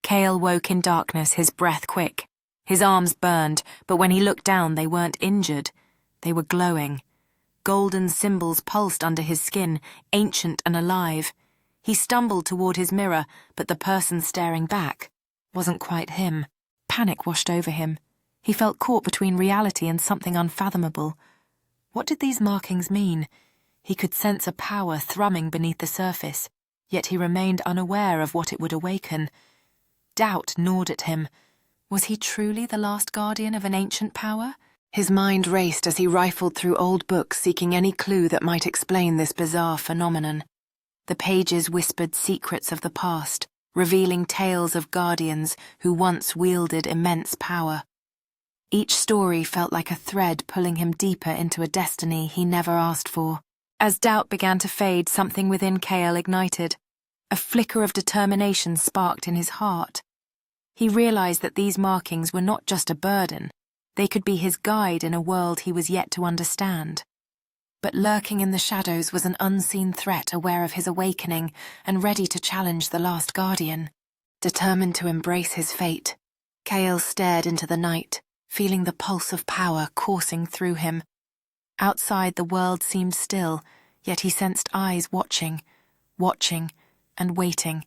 Kale woke in darkness, his breath quick. His arms burned, but when he looked down, they weren't injured. They were glowing. Golden symbols pulsed under his skin, ancient and alive. He stumbled toward his mirror, but the person staring back wasn't quite him. Panic washed over him. He felt caught between reality and something unfathomable. What did these markings mean? He could sense a power thrumming beneath the surface, yet he remained unaware of what it would awaken. Doubt gnawed at him. Was he truly the last guardian of an ancient power? His mind raced as he rifled through old books seeking any clue that might explain this bizarre phenomenon. The pages whispered secrets of the past, revealing tales of guardians who once wielded immense power. Each story felt like a thread pulling him deeper into a destiny he never asked for. As doubt began to fade, something within Kale ignited. A flicker of determination sparked in his heart. He realized that these markings were not just a burden. They could be his guide in a world he was yet to understand. But lurking in the shadows was an unseen threat, aware of his awakening and ready to challenge the last guardian. Determined to embrace his fate, Kale stared into the night, feeling the pulse of power coursing through him. Outside, the world seemed still, yet he sensed eyes watching and waiting.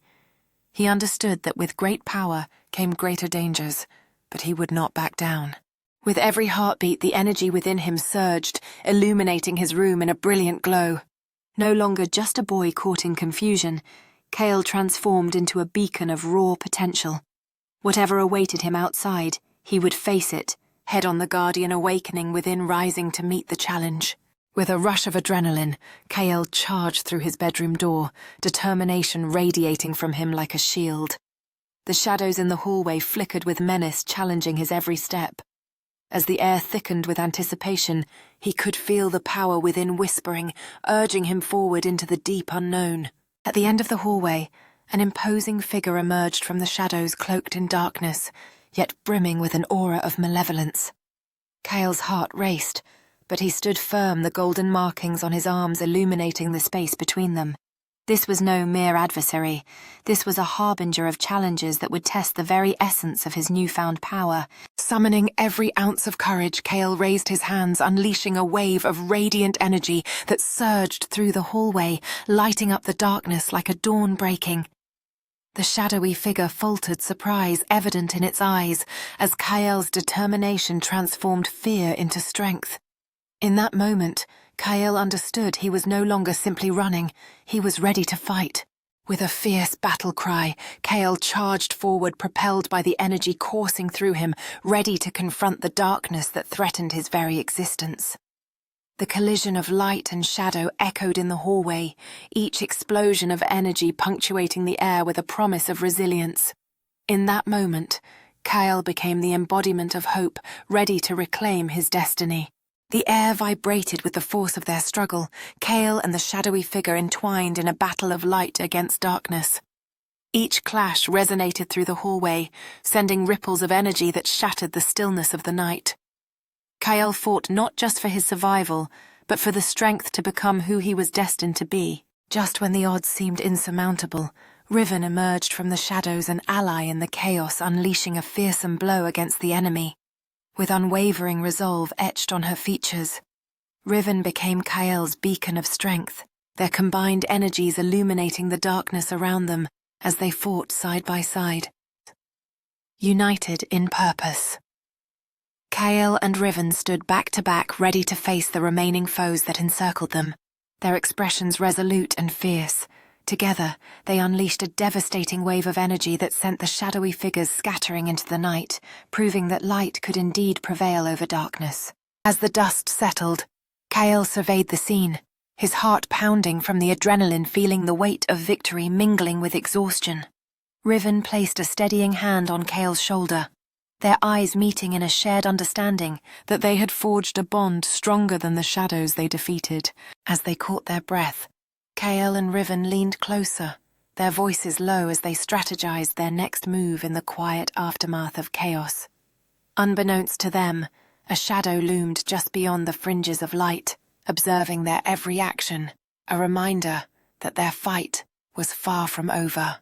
He understood that with great power came greater dangers, but he would not back down. With every heartbeat, the energy within him surged, illuminating his room in a brilliant glow. No longer just a boy caught in confusion, Kale transformed into a beacon of raw potential. Whatever awaited him outside, he would face it, head on, the guardian awakening within rising to meet the challenge. With a rush of adrenaline, Kale charged through his bedroom door, determination radiating from him like a shield. The shadows in the hallway flickered with menace, challenging his every step. As the air thickened with anticipation, he could feel the power within whispering, urging him forward into the deep unknown. At the end of the hallway, an imposing figure emerged from the shadows, cloaked in darkness, yet brimming with an aura of malevolence. Kale's heart raced, but he stood firm, the golden markings on his arms illuminating the space between them. This was no mere adversary. This was a harbinger of challenges that would test the very essence of his newfound power. Summoning every ounce of courage, Kale raised his hands, unleashing a wave of radiant energy that surged through the hallway, lighting up the darkness like a dawn breaking. The shadowy figure faltered, surprise evident in its eyes, as Kale's determination transformed fear into strength. In that moment, Kale understood he was no longer simply running, he was ready to fight. With a fierce battle cry, Kale charged forward, propelled by the energy coursing through him, ready to confront the darkness that threatened his very existence. The collision of light and shadow echoed in the hallway, each explosion of energy punctuating the air with a promise of resilience. In that moment, Kale became the embodiment of hope, ready to reclaim his destiny. The air vibrated with the force of their struggle, Kale and the shadowy figure entwined in a battle of light against darkness. Each clash resonated through the hallway, sending ripples of energy that shattered the stillness of the night. Kale fought not just for his survival, but for the strength to become who he was destined to be. Just when the odds seemed insurmountable, Riven emerged from the shadows, an ally in the chaos, unleashing a fearsome blow against the enemy. With unwavering resolve etched on her features, Riven became Kale's beacon of strength, their combined energies illuminating the darkness around them as they fought side by side. United in purpose. Kale and Riven stood back to back, ready to face the remaining foes that encircled them, their expressions resolute and fierce. Together, they unleashed a devastating wave of energy that sent the shadowy figures scattering into the night, proving that light could indeed prevail over darkness. As the dust settled, Kale surveyed the scene, his heart pounding from the adrenaline, feeling the weight of victory mingling with exhaustion. Riven placed a steadying hand on Kale's shoulder, their eyes meeting in a shared understanding that they had forged a bond stronger than the shadows they defeated. As they caught their breath, Kale and Riven leaned closer, their voices low as they strategized their next move in the quiet aftermath of chaos. Unbeknownst to them, a shadow loomed just beyond the fringes of light, observing their every action, a reminder that their fight was far from over.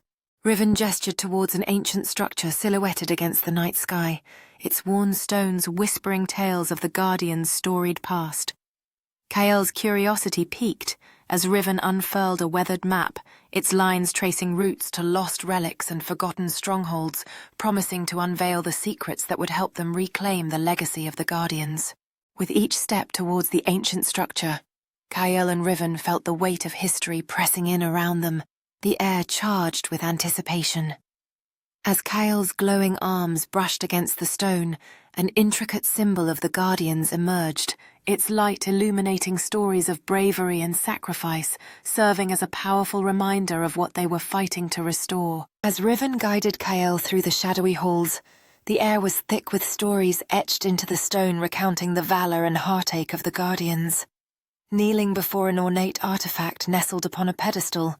Riven gestured towards an ancient structure silhouetted against the night sky, its worn stones whispering tales of the Guardian's storied past. Kael's curiosity piqued as Riven unfurled a weathered map, its lines tracing routes to lost relics and forgotten strongholds, promising to unveil the secrets that would help them reclaim the legacy of the Guardians. With each step towards the ancient structure, Kael and Riven felt the weight of history pressing in around them, the air charged with anticipation. As Kael's glowing arms brushed against the stone, an intricate symbol of the Guardians emerged, its light illuminating stories of bravery and sacrifice, serving as a powerful reminder of what they were fighting to restore. As Riven guided Kael through the shadowy halls, the air was thick with stories etched into the stone recounting the valor and heartache of the Guardians. Kneeling before an ornate artifact nestled upon a pedestal,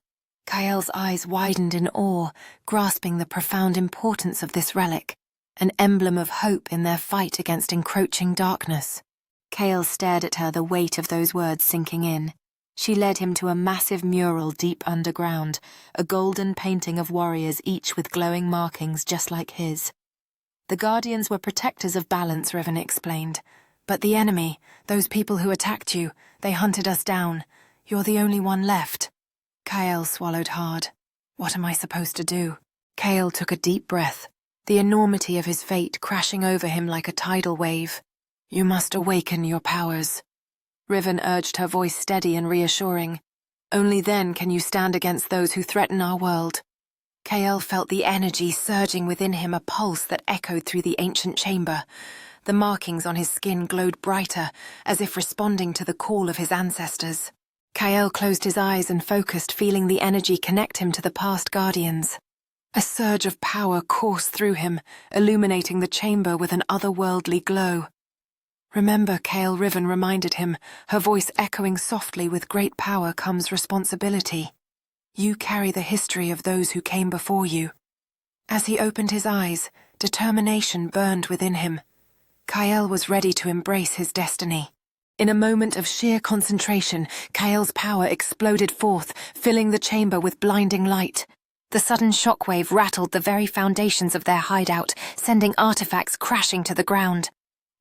Kael's eyes widened in awe, grasping the profound importance of this relic, an emblem of hope in their fight against encroaching darkness. Kael stared at her, the weight of those words sinking in. She led him to a massive mural deep underground, a golden painting of warriors each with glowing markings just like his. The Guardians were protectors of balance, Riven explained. But the enemy, those people who attacked you, they hunted us down. You're the only one left. Kael swallowed hard. What am I supposed to do? Kael took a deep breath, the enormity of his fate crashing over him like a tidal wave. You must awaken your powers. Riven urged, her voice steady and reassuring. Only then can you stand against those who threaten our world. Kael felt the energy surging within him, a pulse that echoed through the ancient chamber. The markings on his skin glowed brighter, as if responding to the call of his ancestors. Kael closed his eyes and focused, feeling the energy connect him to the past Guardians. A surge of power coursed through him, illuminating the chamber with an otherworldly glow. Remember, Kael, Riven reminded him, her voice echoing softly, with great power comes responsibility. You carry the history of those who came before you. As he opened his eyes, determination burned within him. Kael was ready to embrace his destiny. In a moment of sheer concentration, Kael's power exploded forth, filling the chamber with blinding light. The sudden shockwave rattled the very foundations of their hideout, sending artifacts crashing to the ground.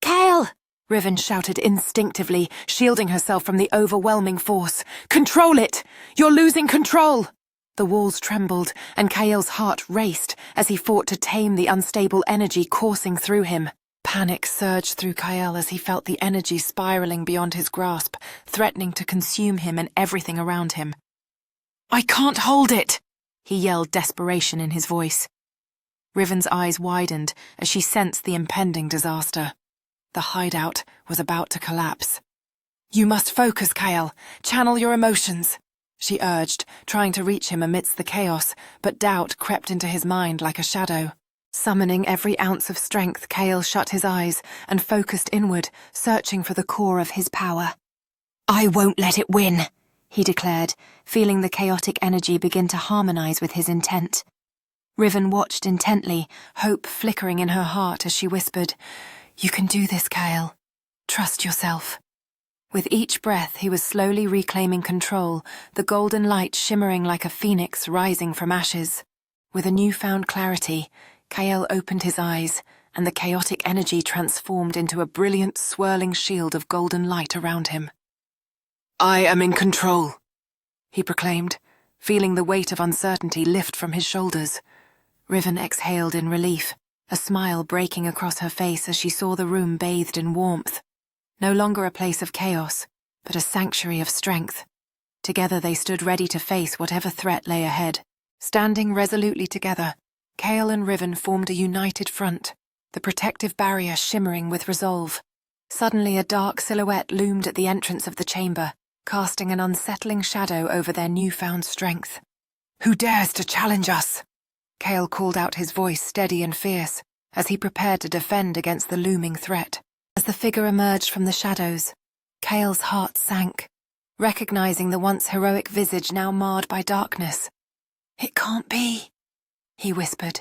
Kael! Riven shouted instinctively, shielding herself from the overwhelming force. Control it! You're losing control! The walls trembled, and Kael's heart raced as he fought to tame the unstable energy coursing through him. Panic surged through Kael as he felt the energy spiraling beyond his grasp, threatening to consume him and everything around him. I can't hold it! He yelled, desperation in his voice. Riven's eyes widened as she sensed the impending disaster. The hideout was about to collapse. You must focus, Kael. Channel your emotions, she urged, trying to reach him amidst the chaos, but doubt crept into his mind like a shadow. Summoning every ounce of strength, Kael shut his eyes and focused inward, searching for the core of his power. I won't let it win, he declared, feeling the chaotic energy begin to harmonize with his intent. Riven watched intently, hope flickering in her heart as she whispered, You can do this, Kael. Trust yourself. With each breath, he was slowly reclaiming control, the golden light shimmering like a phoenix rising from ashes. With a newfound clarity, Kael opened his eyes, and the chaotic energy transformed into a brilliant, swirling shield of golden light around him. I am in control, he proclaimed, feeling the weight of uncertainty lift from his shoulders. Riven exhaled in relief, a smile breaking across her face as she saw the room bathed in warmth. No longer a place of chaos, but a sanctuary of strength. Together they stood ready to face whatever threat lay ahead. Standing resolutely together, Kael and Riven formed a united front, the protective barrier shimmering with resolve. Suddenly a dark silhouette loomed at the entrance of the chamber, casting an unsettling shadow over their newfound strength. Who dares to challenge us? Kael called out, his voice steady and fierce, as he prepared to defend against the looming threat. As the figure emerged from the shadows, Kael's heart sank, recognizing the once heroic visage now marred by darkness. It can't be, he whispered,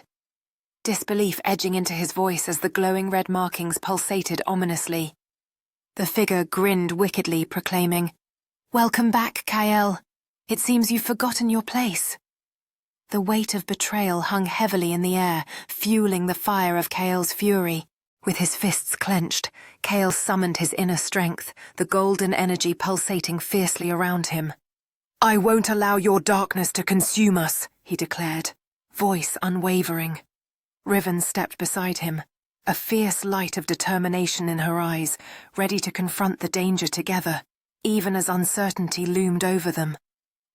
disbelief edging into his voice as the glowing red markings pulsated ominously. The figure grinned wickedly, proclaiming, Welcome back, Kael. It seems you've forgotten your place. The weight of betrayal hung heavily in the air, fueling the fire of Chaol's fury. With his fists clenched, Chaol summoned his inner strength, the golden energy pulsating fiercely around him. "I won't allow your darkness to consume us," he declared, voice unwavering. Riven stepped beside him, a fierce light of determination in her eyes, ready to confront the danger together, even as uncertainty loomed over them.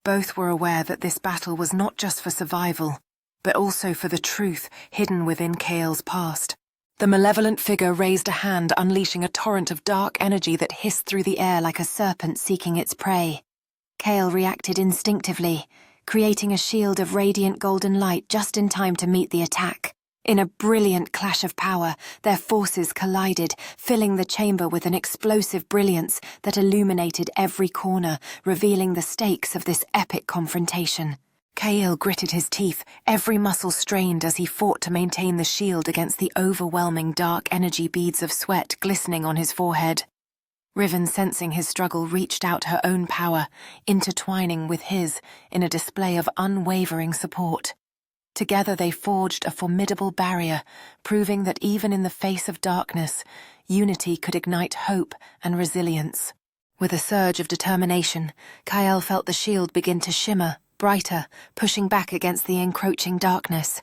Both were aware that this battle was not just for survival, but also for the truth hidden within Chaol's past. The malevolent figure raised a hand, unleashing a torrent of dark energy that hissed through the air like a serpent seeking its prey. Chaol reacted instinctively, creating a shield of radiant golden light just in time to meet the attack. In a brilliant clash of power, their forces collided, filling the chamber with an explosive brilliance that illuminated every corner, revealing the stakes of this epic confrontation. Chaol gritted his teeth, every muscle strained as he fought to maintain the shield against the overwhelming dark energy beads of sweat glistening on his forehead. Riven, sensing his struggle, reached out her own power, intertwining with his in a display of unwavering support. Together they forged a formidable barrier, proving that even in the face of darkness, unity could ignite hope and resilience. With a surge of determination, Chaol felt the shield begin to shimmer, brighter, pushing back against the encroaching darkness.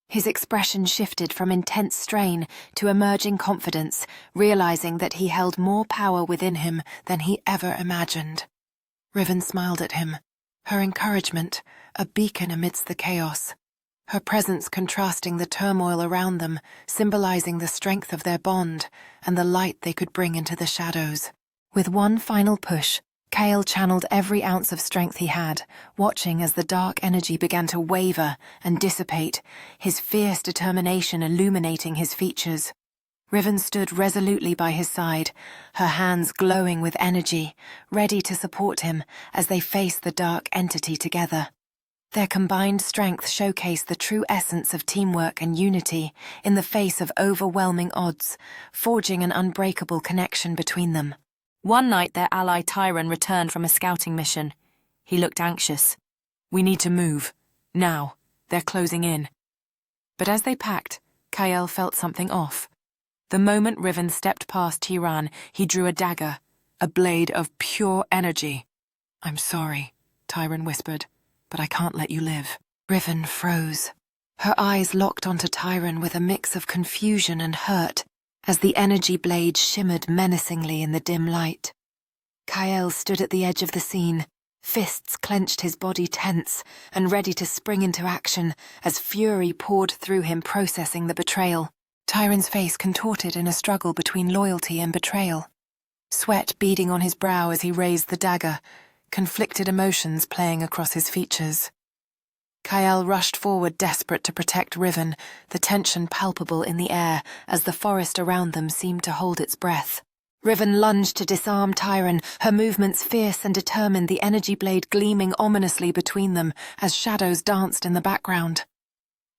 His expression shifted from intense strain to emerging confidence, realizing that he held more power within him than he ever imagined. Riven smiled at him, her encouragement a beacon amidst the chaos. Her presence contrasting the turmoil around them, symbolizing the strength of their bond and the light they could bring into the shadows. With one final push, Chaol channeled every ounce of strength he had, watching as the dark energy began to waver and dissipate, his fierce determination illuminating his features. Riven stood resolutely by his side, her hands glowing with energy, ready to support him as they faced the dark entity together. Their combined strength showcased the true essence of teamwork and unity in the face of overwhelming odds, forging an unbreakable connection between them. One night their ally Tyron returned from a scouting mission. He looked anxious. "We need to move. Now. They're closing in." But as they packed, Chaol felt something off. The moment Riven stepped past Tiran, he drew a dagger, a blade of pure energy. "I'm sorry," Tyron whispered, "but I can't let you live." Riven froze. Her eyes locked onto Tyron with a mix of confusion and hurt as the energy blade shimmered menacingly in the dim light. Chaol stood at the edge of the scene, fists clenched, his body tense and ready to spring into action as fury poured through him, processing the betrayal. Tyron's face contorted in a struggle between loyalty and betrayal. Sweat beading on his brow as he raised the dagger, conflicted emotions playing across his features. Chaol rushed forward, desperate to protect Riven, the tension palpable in the air as the forest around them seemed to hold its breath. Riven lunged to disarm Tyron, her movements fierce and determined, the energy blade gleaming ominously between them as shadows danced in the background.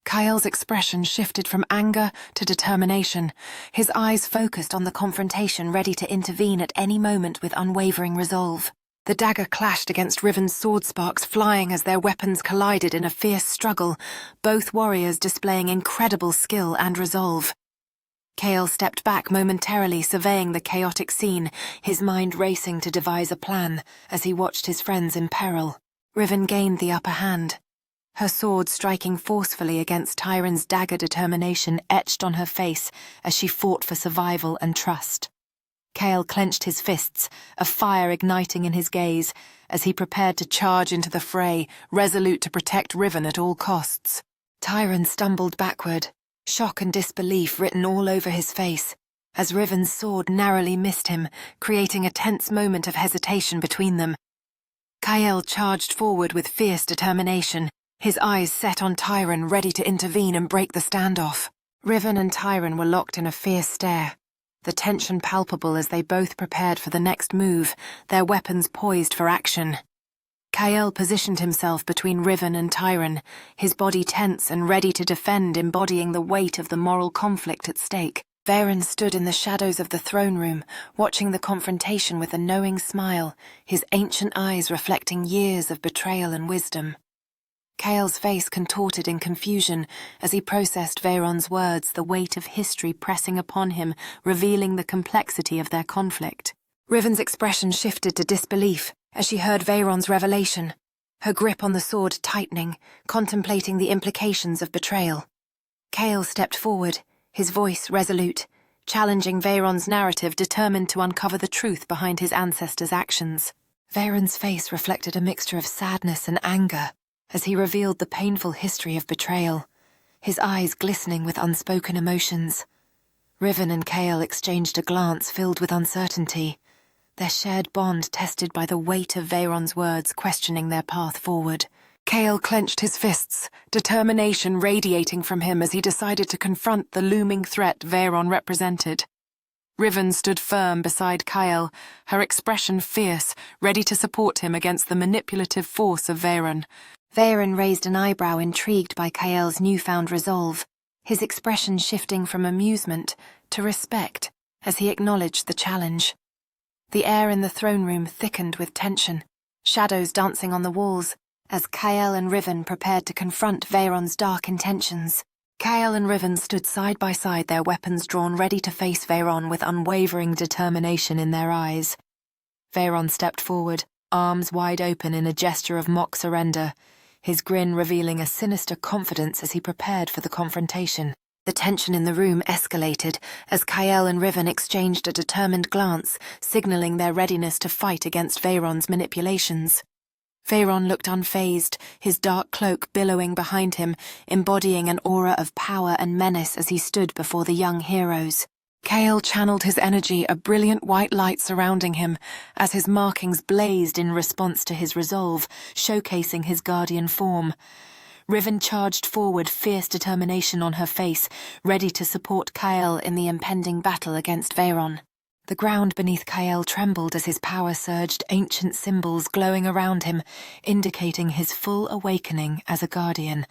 Chaol's expression shifted from anger to determination, his eyes focused on the confrontation, ready to intervene at any moment with unwavering resolve. The dagger clashed against Riven's sword, sparks flying as their weapons collided in a fierce struggle, both warriors displaying incredible skill and resolve. Chaol stepped back momentarily, surveying the chaotic scene, his mind racing to devise a plan as he watched his friends in peril. Riven gained the upper hand, her sword striking forcefully against Tyron's dagger, determination etched on her face as she fought for survival and trust. Chaol clenched his fists, a fire igniting in his gaze, as he prepared to charge into the fray, resolute to protect Riven at all costs. Tyron stumbled backward, shock and disbelief written all over his face, as Riven's sword narrowly missed him, creating a tense moment of hesitation between them. Chaol charged forward with fierce determination, his eyes set on Tyron, ready to intervene and break the standoff. Riven and Tyron were locked in a fierce stare, the tension palpable as they both prepared for the next move, their weapons poised for action. Chaol positioned himself between Riven and Tyron, his body tense and ready to defend, embodying the weight of the moral conflict at stake. Varen stood in the shadows of the throne room, watching the confrontation with a knowing smile, his ancient eyes reflecting years of betrayal and wisdom. Kael's face contorted in confusion as he processed Veyron's words, the weight of history pressing upon him, revealing the complexity of their conflict. Riven's expression shifted to disbelief as she heard Veyron's revelation, her grip on the sword tightening, contemplating the implications of betrayal. Kael stepped forward, his voice resolute, challenging Veyron's narrative, determined to uncover the truth behind his ancestors' actions. Veyron's face reflected a mixture of sadness and anger as he revealed the painful history of betrayal, his eyes glistening with unspoken emotions. Riven and Kael exchanged a glance filled with uncertainty, their shared bond tested by the weight of Veyron's words questioning their path forward. Kael clenched his fists, determination radiating from him as he decided to confront the looming threat Veyron represented. Riven stood firm beside Kael, her expression fierce, ready to support him against the manipulative force of Veyron. Veyron raised an eyebrow, intrigued by Kael's newfound resolve, his expression shifting from amusement to respect as he acknowledged the challenge. The air in the throne room thickened with tension, shadows dancing on the walls, as Kael and Riven prepared to confront Veyron's dark intentions. Kael and Riven stood side by side, their weapons drawn, ready to face Veyron with unwavering determination in their eyes. Veyron stepped forward, arms wide open in a gesture of mock surrender, his grin revealing a sinister confidence as he prepared for the confrontation. The tension in the room escalated as Kael and Riven exchanged a determined glance, signaling their readiness to fight against Veyron's manipulations. Veyron looked unfazed, his dark cloak billowing behind him, embodying an aura of power and menace as he stood before the young heroes. Kael channeled his energy, a brilliant white light surrounding him, as his markings blazed in response to his resolve, showcasing his guardian form. Riven charged forward, fierce determination on her face, ready to support Kael in the impending battle against Veyron. The ground beneath Kael trembled as his power surged, ancient symbols glowing around him, indicating his full awakening as a guardian.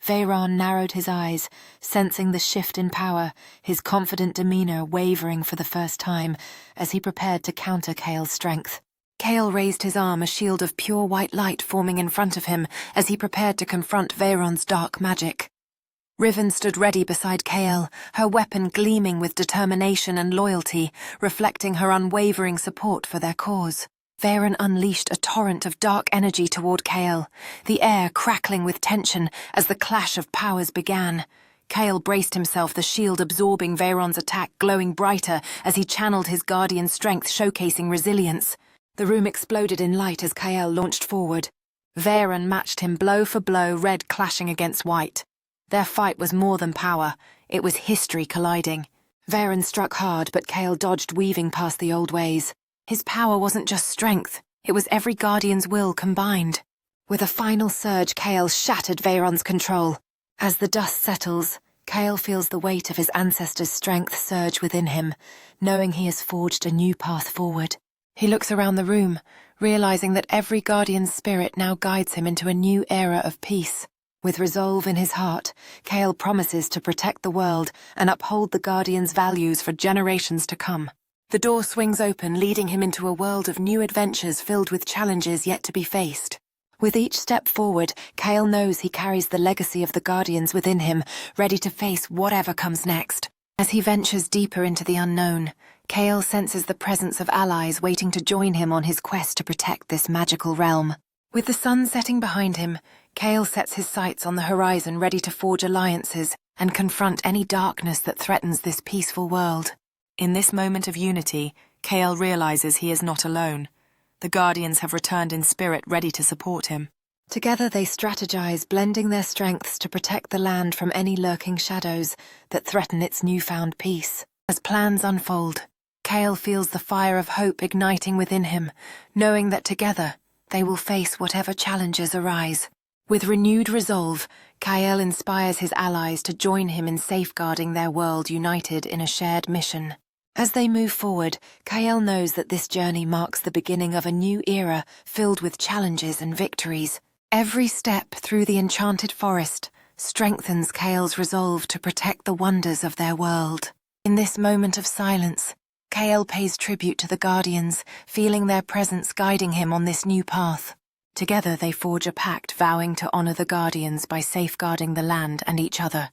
Veyron narrowed his eyes, sensing the shift in power, his confident demeanor wavering for the first time as he prepared to counter Kael's strength. Kael raised his arm, a shield of pure white light forming in front of him as he prepared to confront Veyron's dark magic. Riven stood ready beside Kael, her weapon gleaming with determination and loyalty, reflecting her unwavering support for their cause. Veyron unleashed a torrent of dark energy toward Kael, the air crackling with tension as the clash of powers began. Kael braced himself, the shield absorbing Veyron's attack, glowing brighter as he channeled his guardian strength, showcasing resilience. The room exploded in light as Kael launched forward. Veyron matched him blow for blow, red clashing against white. Their fight was more than power, it was history colliding. Veyron struck hard, but Kael dodged, weaving past the old ways. His power wasn't just strength, it was every guardian's will combined. With a final surge, Kael shattered Veyron's control. As the dust settles, Kael feels the weight of his ancestors' strength surge within him, knowing he has forged a new path forward. He looks around the room, realizing that every guardian's spirit now guides him into a new era of peace. With resolve in his heart, Kael promises to protect the world and uphold the Guardian's values for generations to come. The door swings open, leading him into a world of new adventures filled with challenges yet to be faced. With each step forward, Kael knows he carries the legacy of the Guardians within him, ready to face whatever comes next. As he ventures deeper into the unknown, Kael senses the presence of allies waiting to join him on his quest to protect this magical realm. With the sun setting behind him, Kael sets his sights on the horizon, ready to forge alliances and confront any darkness that threatens this peaceful world. In this moment of unity, Kael realizes he is not alone. The Guardians have returned in spirit, ready to support him. Together they strategize, blending their strengths to protect the land from any lurking shadows that threaten its newfound peace. As plans unfold, Kael feels the fire of hope igniting within him, knowing that together they will face whatever challenges arise. With renewed resolve, Kael inspires his allies to join him in safeguarding their world, united in a shared mission. As they move forward, Kael knows that this journey marks the beginning of a new era filled with challenges and victories. Every step through the enchanted forest strengthens Kael's resolve to protect the wonders of their world. In this moment of silence, Kael pays tribute to the Guardians, feeling their presence guiding him on this new path. Together they forge a pact vowing to honor the Guardians by safeguarding the land and each other.